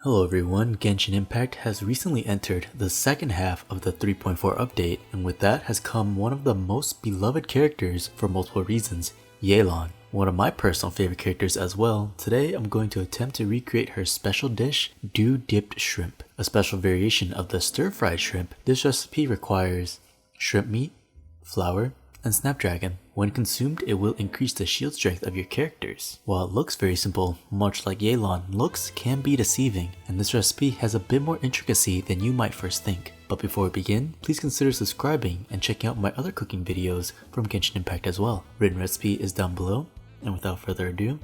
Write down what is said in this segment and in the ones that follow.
Hello everyone, Genshin Impact has recently entered the second half of the 3.4 update, and with that has come one of the most beloved characters for multiple reasons, Yelan. One of my personal favorite characters as well. Today I'm going to attempt to recreate her special dish, dew-dipped shrimp. A special variation of the stir-fried shrimp, this recipe requires shrimp meat, flour, and snapdragon. When consumed, it will increase the shield strength of your characters. While it looks very simple, much like Yelan, looks can be deceiving, and this recipe has a bit more intricacy than you might first think. But before we begin, please consider subscribing and checking out my other cooking videos from Genshin Impact as well. Written recipe is down below, and without further ado,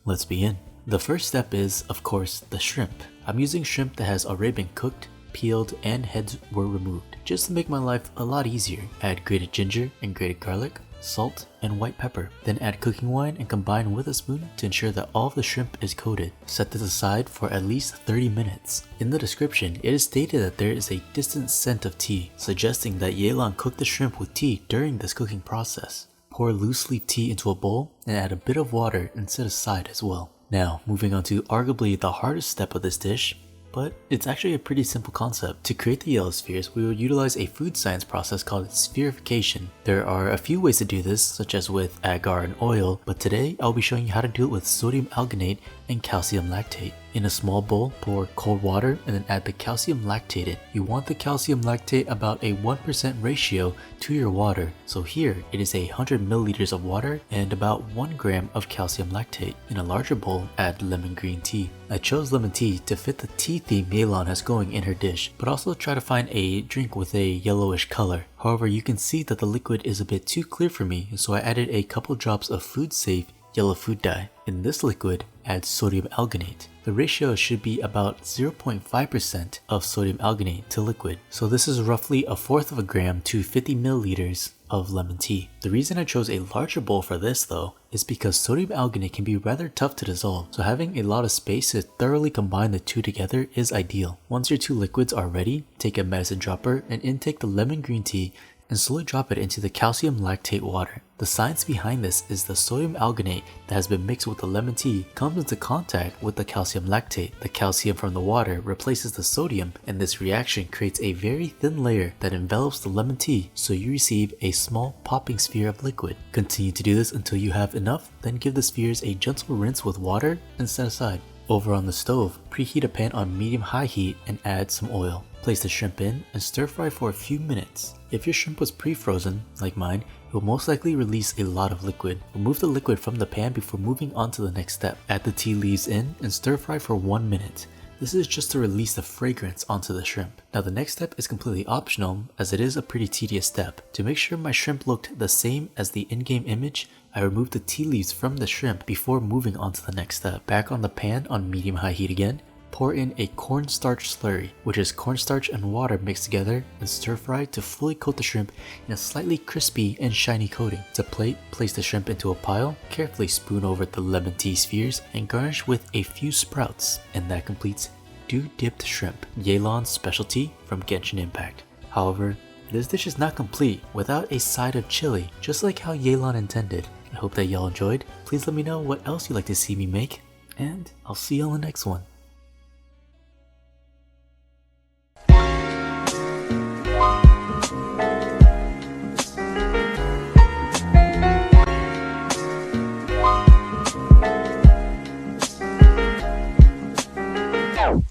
let's begin. The first step is, of course, the shrimp. I'm using shrimp that has already been cooked, peeled, and heads were removed, just to make my life a lot easier. Add grated ginger and grated garlic, salt, and white pepper. Then add cooking wine and combine with a spoon to ensure that all of the shrimp is coated. Set this aside for at least 30 minutes. In the description, it is stated that there is a distant scent of tea, suggesting that Yelan cooked the shrimp with tea during this cooking process. Pour loose leaf tea into a bowl and add a bit of water and set aside as well. Now, moving on to arguably the hardest step of this dish, but it's actually a pretty simple concept. To create the yellow spheres, we will utilize a food science process called spherification. There are a few ways to do this, such as with agar and oil, but today I'll be showing you how to do it with sodium alginate and calcium lactate. In a small bowl, pour cold water and then add the calcium lactate in. You want the calcium lactate about a 1% ratio to your water. So here it is 100 milliliters of water and about 1 gram of calcium lactate. In a larger bowl, add lemon green tea. I chose lemon tea to fit the tea theme Yelan has going in her dish, but also try to find a drink with a yellowish color. However, you can see that the liquid is a bit too clear for me, so I added a couple drops of food safe yellow food dye. In this liquid, add sodium alginate. The ratio should be about 0.5% of sodium alginate to liquid. So this is roughly 1/4 of a gram to 50 milliliters of lemon tea. The reason I chose a larger bowl for this though is because sodium alginate can be rather tough to dissolve, so having a lot of space to thoroughly combine the two together is ideal. Once your two liquids are ready, take a medicine dropper and intake the lemon green tea and slowly drop it into the calcium lactate water. The science behind this is the sodium alginate that has been mixed with the lemon tea comes into contact with the calcium lactate. The calcium from the water replaces the sodium, and this reaction creates a very thin layer that envelops the lemon tea, so you receive a small popping sphere of liquid. Continue to do this until you have enough, then give the spheres a gentle rinse with water and set aside. Over on the stove, preheat a pan on medium-high heat and add some oil. Place the shrimp in and stir fry for a few minutes. If your shrimp was pre-frozen, like mine, it will most likely release a lot of liquid. Remove the liquid from the pan before moving on to the next step. Add the tea leaves in and stir fry for 1 minute. This is just to release the fragrance onto the shrimp. Now the next step is completely optional, as it is a pretty tedious step. To make sure my shrimp looked the same as the in-game image, I removed the tea leaves from the shrimp before moving on to the next step. Back on the pan on medium-high heat again, pour in a cornstarch slurry, which is cornstarch and water mixed together, and stir fry to fully coat the shrimp in a slightly crispy and shiny coating. To plate, place the shrimp into a pile, carefully spoon over the lemon tea spheres, and garnish with a few sprouts. And that completes dew-dipped shrimp, Yelan's specialty from Genshin Impact. However, this dish is not complete without a side of chili, just like how Yelan intended. I hope that y'all enjoyed. Please let me know what else you'd like to see me make, and I'll see you on the next one.